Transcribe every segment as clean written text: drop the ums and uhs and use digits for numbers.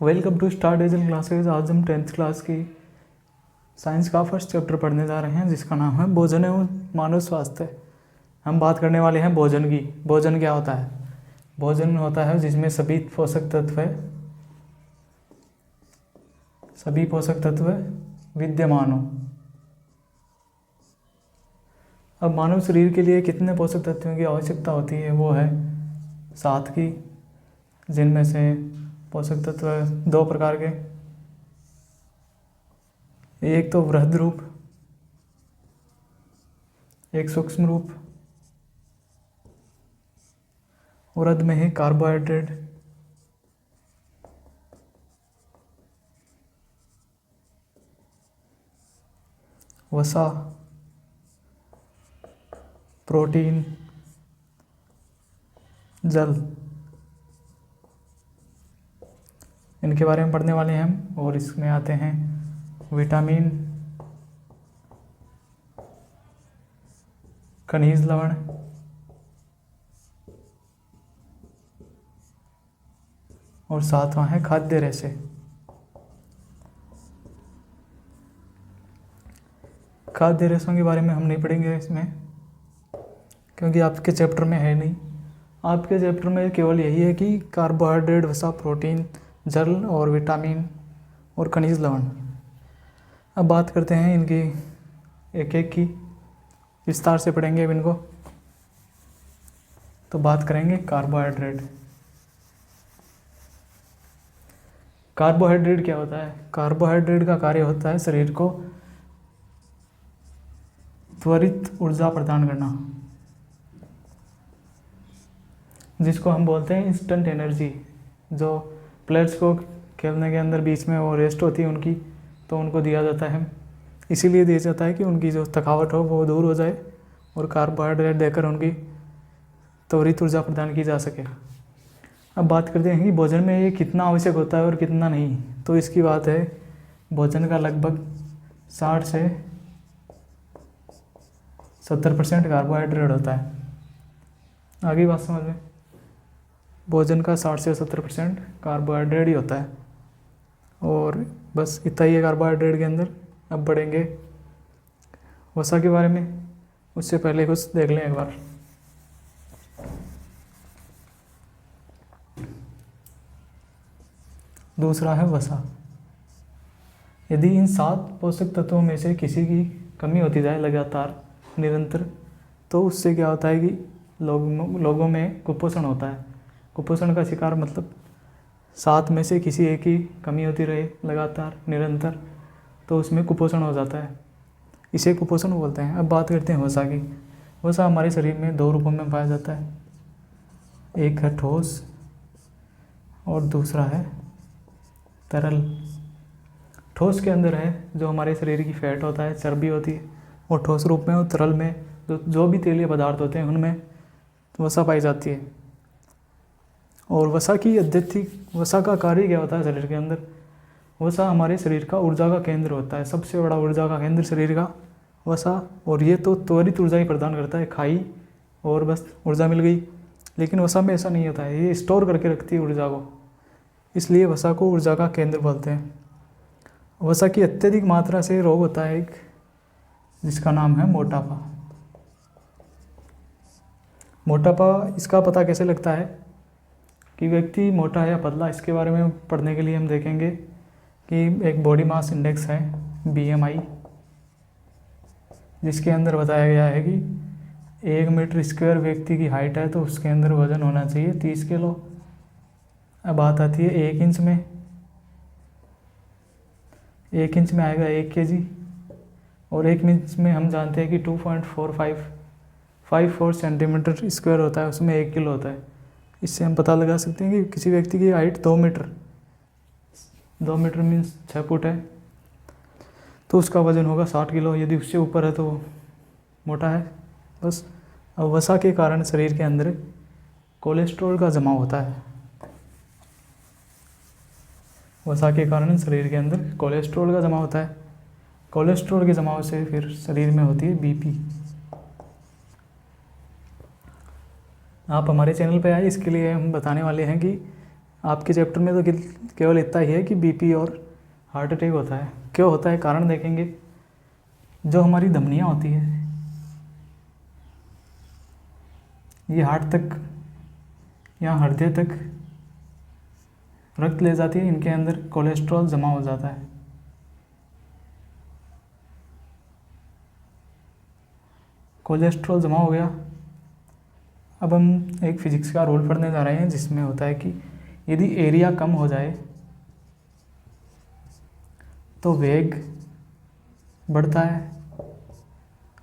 Welcome to star digital classes. आज हम 10th class की साइंस का फर्स्ट चैप्टर पढ़ने जा रहे हैं जिसका नाम है भोजन एवं मानव स्वास्थ्य। हम बात करने वाले हैं भोजन की। भोजन क्या होता है? भोजन होता है जिसमें सभी पोषक तत्व विद्यमान हो। अब मानव शरीर के लिए कितने पोषक तत्वों की आवश्यकता होती है? वो है 7 की, जिनमें से पोषक तत्व 2 प्रकार के, एक तो वृहद रूप, एक सूक्ष्म रूप। वृहद में ही कार्बोहाइड्रेट, वसा, प्रोटीन, जल, इनके बारे में पढ़ने वाले हैं हम। और इसमें आते हैं विटामिन, खनिज लवण, और 7वां है खाद्य रेशे। खाद्य रेशों के बारे में हम नहीं पढ़ेंगे इसमें, क्योंकि आपके चैप्टर में है नहीं। आपके चैप्टर में केवल यही है कि कार्बोहाइड्रेट, वसा, प्रोटीन, जल और विटामिन और खनिज लवण। अब बात करते हैं इनकी एक एक की, विस्तार से पढ़ेंगे अब इनको। तो बात करेंगे कार्बोहाइड्रेट। कार्बोहाइड्रेट क्या होता है? कार्बोहाइड्रेट का कार्य होता है शरीर को त्वरित ऊर्जा प्रदान करना, जिसको हम बोलते हैं इंस्टेंट एनर्जी। जो प्लेयर्स को खेलने के अंदर बीच में वो रेस्ट होती है उनकी, तो उनको दिया जाता है। इसीलिए दिया जाता है कि उनकी जो थकावट हो वो दूर हो जाए और कार्बोहाइड्रेट देकर उनकी त्वरित ऊर्जा प्रदान की जा सके। अब बात करते हैं कि भोजन में ये कितना आवश्यक होता है और कितना नहीं। तो इसकी बात है, भोजन का लगभग 60 से 70% कार्बोहाइड्रेट होता है। आगे बात समझ में, भोजन का 60 से 70% कार्बोहाइड्रेट ही होता है। और बस इतना ही है कार्बोहाइड्रेट के अंदर। अब बढ़ेंगे वसा के बारे में। उससे पहले कुछ देख लें एक बार। दूसरा है वसा। यदि इन 7 पोषक तत्वों में से किसी की कमी होती जाए लगातार, निरंतर, तो उससे क्या होता है कि लोगों में कुपोषण होता है। कुपोषण का शिकार मतलब 7 में से किसी एक की कमी होती रहे लगातार, निरंतर, तो उसमें कुपोषण हो जाता है। इसे कुपोषण बोलते हैं। अब बात करते हैं वसा की। वसा हमारे शरीर में 2 रूपों में पाया जाता है। एक है ठोस और दूसरा है तरल। ठोस के अंदर है जो हमारे शरीर की फैट होता है, चर्बी होती है, और ठोस रूप में और तरल में जो भी तेलीय पदार्थ होते हैं उनमें वसा पाई जाती है। और वसा का कार्य क्या होता है शरीर के अंदर? वसा हमारे शरीर का ऊर्जा का केंद्र होता है। सबसे बड़ा ऊर्जा का केंद्र शरीर का वसा। और ये तो त्वरित ऊर्जा ही प्रदान करता है, खाई और बस ऊर्जा मिल गई। लेकिन वसा में ऐसा नहीं होता है, ये स्टोर करके रखती है ऊर्जा को, इसलिए वसा को ऊर्जा का केंद्र बोलते हैं। वसा की अत्यधिक मात्रा से रोग होता है एक, जिसका नाम है मोटापा। मोटापा, इसका पता कैसे लगता है कि व्यक्ति मोटा है या पतला? इसके बारे में पढ़ने के लिए हम देखेंगे कि एक बॉडी मास इंडेक्स है BMI, जिसके अंदर बताया गया है कि 1 मीटर स्क्वायर व्यक्ति की हाइट है तो उसके अंदर वजन होना चाहिए 30 किलो। अब बात आती है 1 इंच में। 1 इंच में आएगा 1 kg, और 1 इंच में हम जानते हैं कि 2.4554 सेंटीमीटर स्क्वायर होता है, उसमें 1 किलो होता है। इससे हम पता लगा सकते हैं कि किसी व्यक्ति की हाइट 2 मीटर मीन्स 6 फुट है, तो उसका वजन होगा 60 किलो। यदि उससे ऊपर है तो मोटा है बस। अब वसा के कारण शरीर के अंदर कोलेस्ट्रॉल का जमाव होता है। वसा के कारण शरीर के अंदर कोलेस्ट्रॉल का जमाव होता है। कोलेस्ट्रॉल के जमाव से फिर शरीर में होती है BP। आप हमारे चैनल पे आए, इसके लिए हम बताने वाले हैं कि आपके चैप्टर में तो केवल इतना ही है कि बीपी और हार्ट अटैक होता है। क्यों होता है कारण देखेंगे। जो हमारी धमनियाँ होती है ये हार्ट तक या हृदय तक रक्त ले जाती है, इनके अंदर कोलेस्ट्रॉल जमा हो जाता है। कोलेस्ट्रॉल जमा हो गया। अब हम एक फिजिक्स का रूल पढ़ने जा रहे हैं जिसमें होता है कि यदि एरिया कम हो जाए तो वेग बढ़ता है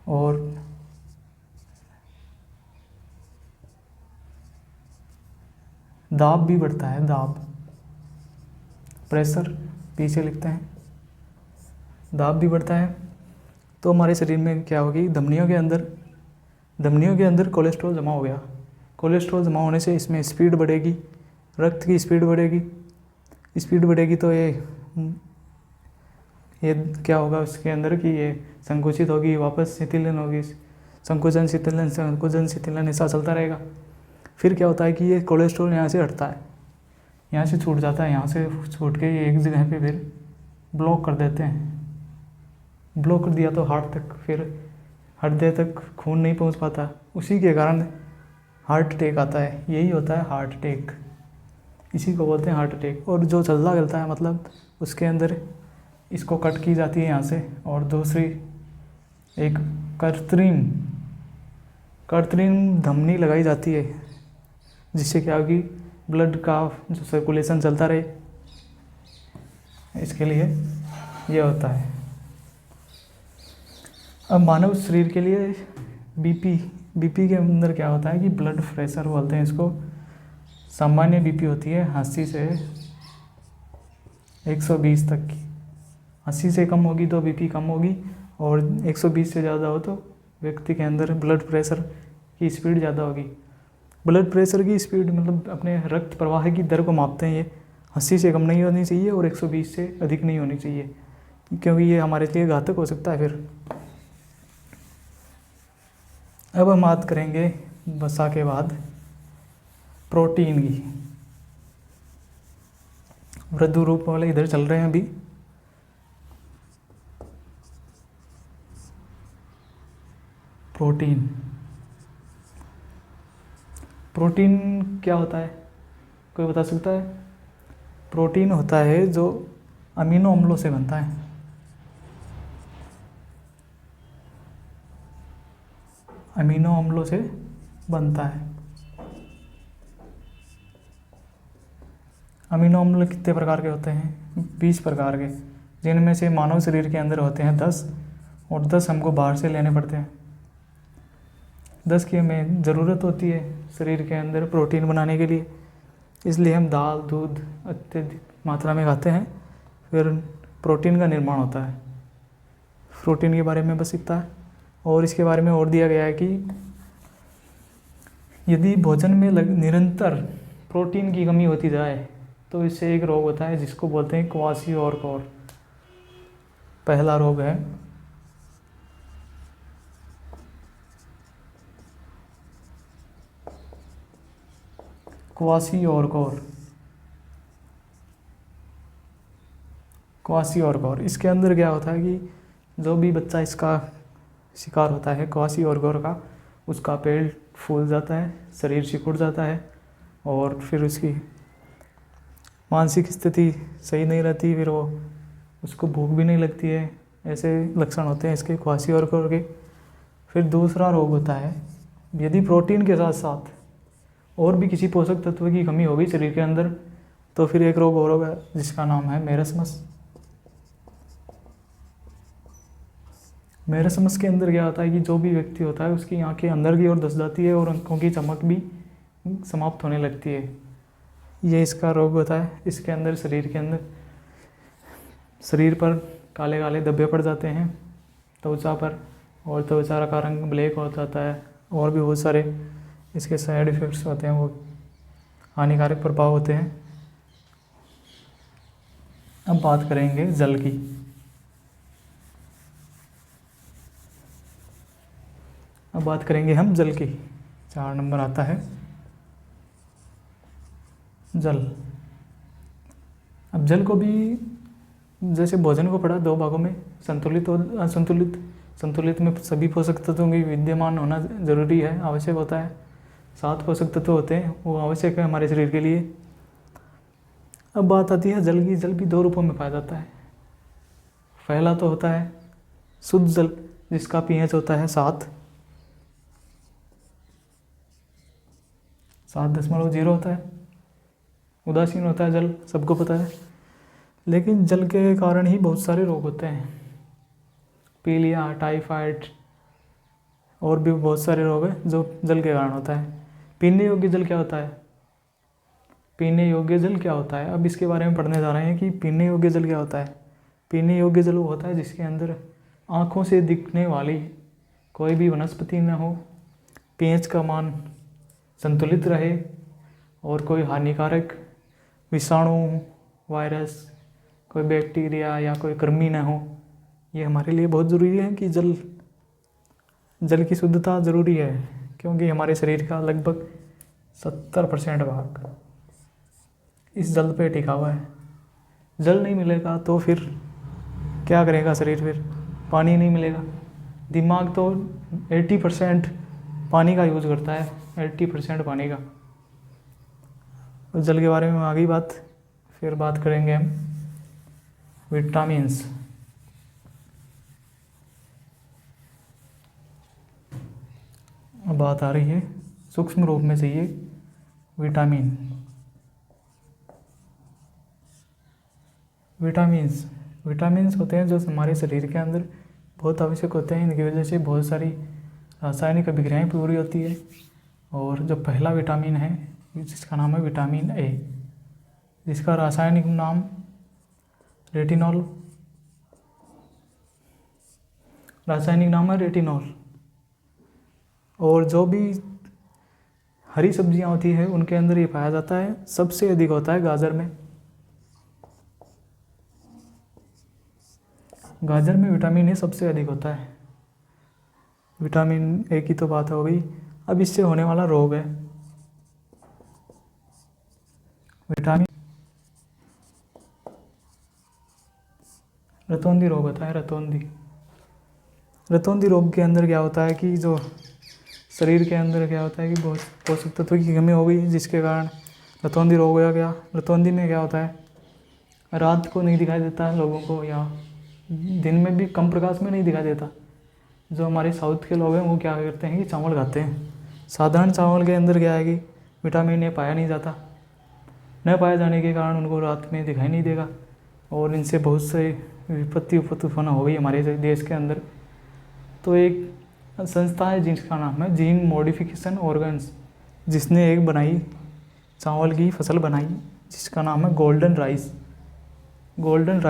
और दाब भी बढ़ता है। दाब, प्रेशर पीछे लिखते हैं, दाब भी बढ़ता है। तो हमारे शरीर में क्या होगी, धमनियों के अंदर कोलेस्ट्रॉल जमा हो गया। कोलेस्ट्रॉल जमा होने से इसमें स्पीड बढ़ेगी, रक्त की स्पीड बढ़ेगी तो ये क्या होगा उसके अंदर कि ये संकुचित होगी, वापस शीतलन होगी, संकुचन शीतलन ऐसा चलता रहेगा। फिर क्या होता है कि ये कोलेस्ट्रॉल यहाँ से हटता है, यहाँ से छूट जाता है, यहाँ से छूट के ये एक जगह पे फिर ब्लॉक कर देते हैं। ब्लॉक कर दिया तो हार्ट तक, फिर हृदय तक खून नहीं पहुँच पाता, उसी के कारण हार्ट अटैक आता है। यही होता है हार्ट अटैक, इसी को बोलते हैं हार्ट अटैक। और जो चलता गलता है मतलब उसके अंदर इसको कट की जाती है यहाँ से, और दूसरी एक कृत्रिम धमनी लगाई जाती है जिससे क्या होगी, ब्लड का जो सर्कुलेशन चलता रहे, इसके लिए ये होता है। अब मानव शरीर के लिए बीपी के अंदर क्या होता है कि ब्लड प्रेशर बोलते हैं इसको। सामान्य बीपी होती है 80 से 120 तक की। 80 से कम होगी तो बीपी कम होगी, और 120 से ज़्यादा हो तो व्यक्ति के अंदर ब्लड प्रेशर की स्पीड ज़्यादा होगी। ब्लड प्रेशर की स्पीड मतलब अपने रक्त प्रवाह की दर को मापते हैं। ये 80 से कम नहीं होनी चाहिए और 120 से अधिक नहीं होनी चाहिए, क्योंकि ये हमारे लिए घातक हो सकता है। फिर अब हम बात करेंगे वसा के बाद प्रोटीन की। वृद्धि रूप वाले इधर चल रहे हैं अभी। प्रोटीन क्या होता है, कोई बता सकता है? प्रोटीन होता है जो अमीनो अम्लों से बनता है। अमीनो अम्लों से बनता है। अमीनो अम्ल कितने प्रकार के होते हैं? 20 प्रकार के, जिनमें से मानव शरीर के अंदर होते हैं 10, और 10 हमको बाहर से लेने पड़ते हैं। 10 की हमें ज़रूरत होती है शरीर के अंदर प्रोटीन बनाने के लिए, इसलिए हम दाल दूध अत्यधिक मात्रा में खाते हैं, फिर प्रोटीन का निर्माण होता है। प्रोटीन के बारे में बस इतना है। और इसके बारे में और दिया गया है कि यदि भोजन में निरंतर प्रोटीन की कमी होती जाए तो इससे एक रोग होता है जिसको बोलते हैं क्वाशियोरकोर। पहला रोग है क्वाशियोरकोर। इसके अंदर क्या होता है कि जो भी बच्चा इसका शिकार होता है क्वाशियोरकोर का, उसका पेट फूल जाता है, शरीर सिकुड़ जाता है, और फिर उसकी मानसिक स्थिति सही नहीं रहती, फिर वो उसको भूख भी नहीं लगती है। ऐसे लक्षण होते हैं इसके क्वाशियोरकोर के। फिर दूसरा रोग होता है, यदि प्रोटीन के साथ साथ और भी किसी पोषक तत्व की कमी होगी शरीर के अंदर, तो फिर एक रोग और होगा जिसका नाम है मेरस्मस। मेरस्मस के अंदर क्या होता है कि जो भी व्यक्ति होता है उसकी आंखें अंदर की ओर धंस जाती है और आंखों की चमक भी समाप्त होने लगती है। ये इसका रोग होता है। इसके अंदर शरीर पर काले काले धब्बे पड़ जाते हैं त्वचा पर, और त्वचा का रंग ब्लैक हो जाता है, और भी बहुत सारे इसके साइड इफ़ेक्ट्स होते हैं, वो हानिकारक प्रभाव होते हैं। अब बात करेंगे जल की। अब बात करेंगे हम जल की। 4 नंबर आता है जल। अब जल को भी जैसे भोजन को पढ़ा 2 भागों में, संतुलित और असंतुलित। संतुलित में सभी पोषक तत्वों की विद्यमान होना जरूरी है, आवश्यक होता है। 7 पोषक तत्व होते हैं, वो आवश्यक है हमारे शरीर के लिए। अब बात आती है जल की। जल भी 2 रूपों में पाया जाता है। पहला तो होता है शुद्ध जल, जिसका pH होता है 7.0 होता है। उदासीन होता है जल, सबको पता है। लेकिन जल के कारण ही बहुत सारे रोग होते हैं, पीलिया, टाइफाइड और भी बहुत सारे रोग हैं जो जल के कारण होता है। पीने योग्य जल क्या होता है? पीने योग्य जल क्या होता है, अब इसके बारे में पढ़ने जा रहे हैं कि पीने योग्य जल क्या होता है। पीने योग्य जल वो होता है जिसके अंदर आँखों से दिखने वाली कोई भी वनस्पति न हो, pH का मान संतुलित रहे और कोई हानिकारक विषाणु, वायरस, कोई बैक्टीरिया या कोई कृमि न हो। ये हमारे लिए बहुत ज़रूरी है कि जल की शुद्धता ज़रूरी है, क्योंकि हमारे शरीर का लगभग 70% भाग इस जल पे टिका हुआ है। जल नहीं मिलेगा तो फिर क्या करेगा शरीर? फिर पानी नहीं मिलेगा। दिमाग तो 80% पानी का यूज़ करता है, 80% पानी का। जल के बारे में आगे फिर बात करेंगे हम। विटामिन्स। अब बात आ रही है सूक्ष्म रूप में चाहिए विटामिन्स होते हैं जो हमारे शरीर के अंदर बहुत आवश्यक होते हैं। इनकी वजह से बहुत सारी रासायनिक अभिक्रियाएं पूरी होती है। और जो पहला विटामिन है जिसका नाम है विटामिन ए, जिसका रासायनिक नाम रेटिनॉल। और जो भी हरी सब्जियां होती है उनके अंदर ये पाया जाता है। सबसे अधिक होता है गाजर में विटामिन ए सबसे अधिक होता है। विटामिन ए की तो बात हो गई। अब इससे होने वाला रोग है रतौंधी रोग होता है। रतौंधी रोग के अंदर क्या होता है कि जो शरीर के अंदर क्या होता है कि बहुत पोषक तत्वों की कमी हो गई, जिसके कारण रतौंधी रोग हो गया। रतौंधी में क्या होता है, रात को नहीं दिखाई देता है लोगों को, या दिन में भी कम प्रकाश में नहीं दिखाई देता। जो हमारे साउथ के लोग हैं वो क्या करते हैं कि चावल खाते हैं। साधारण चावल के अंदर क्या है कि विटामिन ए पाया नहीं जाता। न पाए जाने के कारण उनको रात में दिखाई नहीं देगा, और इनसे बहुत से विपत्ति उत्पन्न हो गई हमारे देश के अंदर। तो एक संस्था है जिसका नाम है जीन मॉडिफिकेशन ऑर्गन्स, जिसने एक बनाई, चावल की फसल बनाई, जिसका नाम है गोल्डन राइस। गोल्डन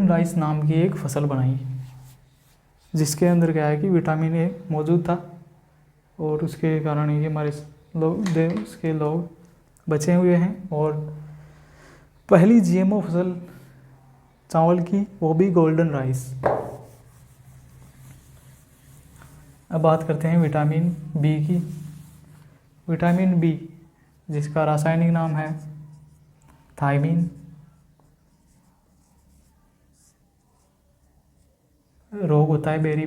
राइस नाम की एक फसल बनाई, जिसके अंदर क्या है कि विटामिन ए मौजूद था, और उसके कारण ये हमारे लोग बचे हुए हैं। और पहली जीएमओ फसल चावल की, वो भी गोल्डन राइस। अब बात करते हैं विटामिन बी की। विटामिन बी, जिसका रासायनिक नाम है थायमीन, रोग होता है बेरी।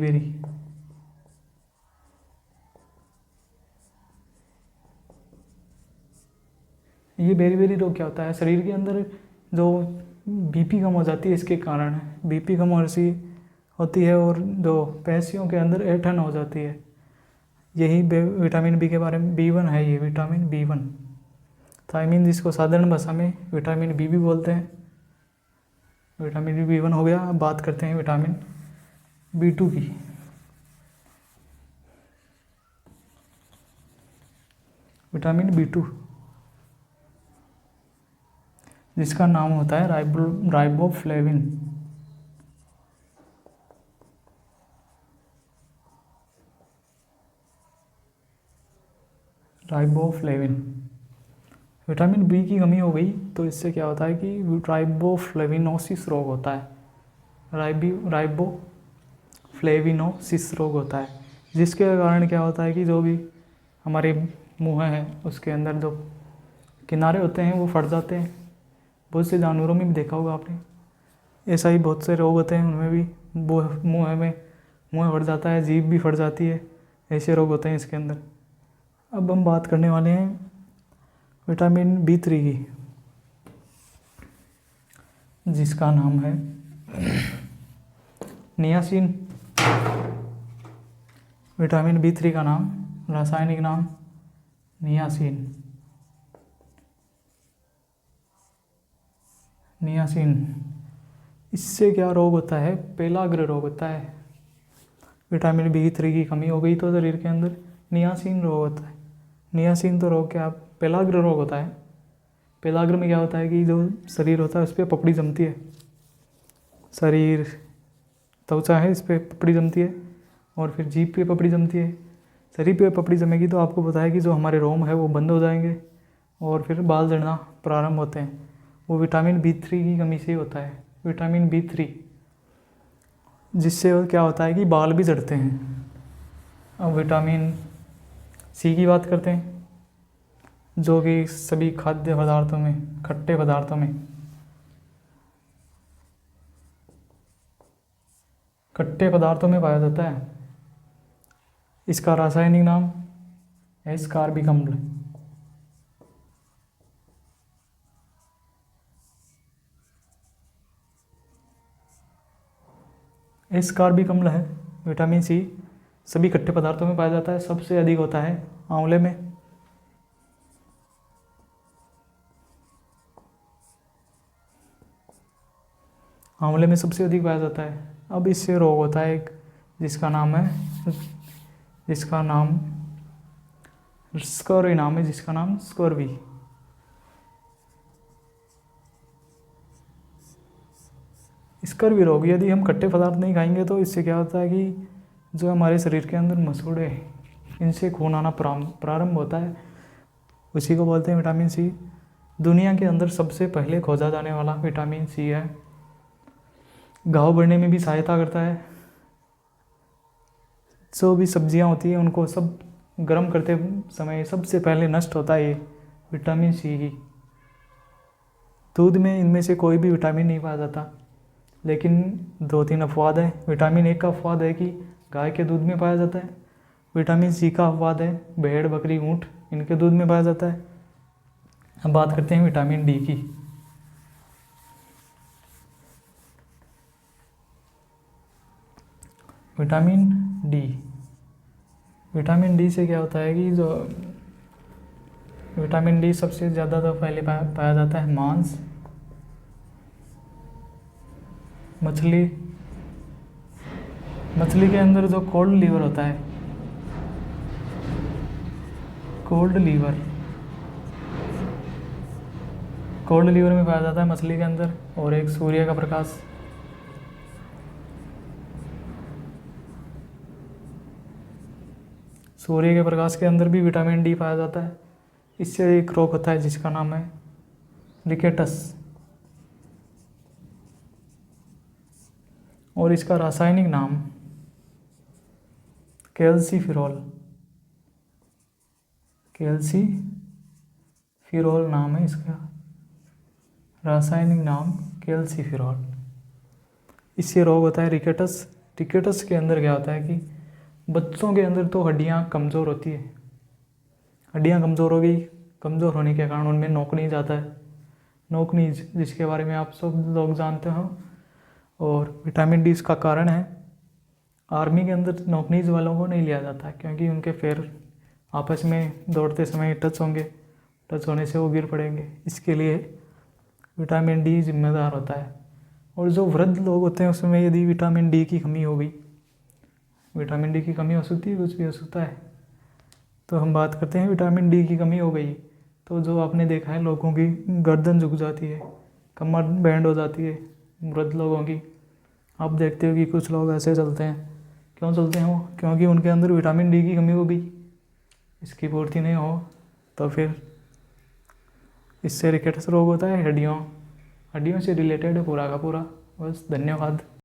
ये बेरी रोग क्या होता है, शरीर के अंदर जो बीपी कम हो जाती है, इसके कारण बीपी कम होती है, और जो पेशियों के अंदर ऐंठन हो जाती है। यही विटामिन बी के बारे में B1 है, ये विटामिन B1 थायमीन, जिसको साधारण भाषा में विटामिन बी भी बोलते हैं। विटामिन B1 हो गया। अब बात करते हैं विटामिन B2 की। विटामिन B2, जिसका नाम होता है राइबोफ्लेविन। विटामिन बी की कमी हो गई तो इससे क्या होता है कि राइबोफ्लेविनोसिस रोग होता है। जिसके कारण क्या होता है कि जो भी हमारे मुँह है उसके अंदर जो किनारे होते हैं वो फट जाते हैं। बहुत से जानवरों में भी देखा होगा आपने, ऐसा ही बहुत से रोग होते हैं, उनमें भी वो मुँह फट जाता है, जीभ भी फट जाती है, ऐसे रोग होते हैं इसके अंदर। अब हम बात करने वाले हैं विटामिन B3 की, जिसका नाम है नियासिन। विटामिन B3 का नाम, रासायनिक नाम नियासिन। नियासिन, इससे क्या रोग होता है? पेलाग्र रोग होता है। विटामिन B3 की कमी हो गई तो शरीर के अंदर नियासिन रोग होता है। नियासिन तो रोग क्या, पेलाग्र रोग होता है। पेलाग्र में क्या होता है कि जो शरीर होता है उस पर पपड़ी जमती है, शरीर त्वचा है इस पर पपड़ी जमती है, और फिर जीभ पे पपड़ी जमती है। शरीर पे पपड़ी जमेगी तो आपको पता है कि जो हमारे रोम है वो बंद हो जाएंगे और फिर बाल झड़ना प्रारंभ होते हैं। वो विटामिन B3 की कमी से ही होता है। विटामिन B3, जिससे क्या होता है कि बाल भी झड़ते हैं। अब विटामिन C की बात करते हैं, जो कि सभी खाद्य पदार्थों में, खट्टे पदार्थों में, पाया जाता है। इसका रासायनिक नाम एस्कॉर्बिक अम्ल। एस्कॉर्बिक अम्ल है विटामिन C, सभी खट्टे पदार्थों में पाया जाता है। सबसे अधिक होता है आंवले में। आंवले में सबसे अधिक पाया जाता है। अब इससे रोग होता है एक, जिसका नाम स्कर्वी नाम है, जिसका नाम स्कर्वी। स्कर्वी रोग, यदि हम खट्टे पदार्थ नहीं खाएंगे तो इससे क्या होता है कि जो हमारे शरीर के अंदर मसूड़े हैं, इनसे खून आना प्रारंभ होता है। उसी को बोलते हैं विटामिन C। दुनिया के अंदर सबसे पहले खोजा जाने वाला विटामिन C है। घाव बढ़ने में भी सहायता करता है। जो भी सब्जियां होती हैं उनको सब गर्म करते समय सबसे पहले नष्ट होता है ये विटामिन C ही। दूध में इनमें से कोई भी विटामिन नहीं पाया जाता, लेकिन 2-3 अपवाद है। विटामिन A का अपवाद है कि गाय के दूध में पाया जाता है। विटामिन C का अपवाद है भेड़, बकरी, ऊँट, इनके दूध में पाया जाता है। अब बात करते हैं विटामिन D की। विटामिन D से क्या होता है कि जो विटामिन D सबसे ज़्यादा तो पहले पाया जाता है मांस, मछली के अंदर जो कोल्ड लीवर होता है, कोल्ड लीवर में पाया जाता है मछली के अंदर। और एक सूर्य का प्रकाश, सूर्य के प्रकाश के अंदर भी विटामिन D पाया जाता है। इससे एक रोग होता है जिसका नाम है रिकेटस, और इसका रासायनिक नाम कैल्सीफिरोल नाम है इसका, रासायनिक नाम कैल्सीफिरोल। इससे रोग होता है रिकेटस। रिकेटस के अंदर क्या होता है कि बच्चों के अंदर तो हड्डियां कमज़ोर होती है, हड्डियां कमज़ोर हो गई, कमज़ोर होने के कारण उनमें नोकनीज आता है, नोकनीज, जिसके बारे में आप सब लोग जानते हो। और विटामिन D इसका कारण है। आर्मी के अंदर नोकनीज वालों को नहीं लिया जाता क्योंकि उनके पैर आपस में दौड़ते समय टच होने से वो गिर पड़ेंगे। इसके लिए विटामिन D जिम्मेदार होता है। और जो वृद्ध लोग होते हैं उसमें यदि विटामिन D की कमी हो गई, विटामिन D की कमी हो सकती है, कुछ भी हो सकता है। तो हम बात करते हैं विटामिन D की कमी हो गई तो जो आपने देखा है लोगों की गर्दन झुक जाती है, कमर बैंड हो जाती है वृद्ध लोगों की। आप देखते हो कि कुछ लोग ऐसे चलते हैं। क्यों चलते हैं वो? क्योंकि उनके अंदर विटामिन D की कमी हो गई। इसकी पूर्ति नहीं हो तो फिर इससे रिकेट्स रोग होता है। हड्डियों से रिलेटेड है पूरा का पूरा। बस, धन्यवाद।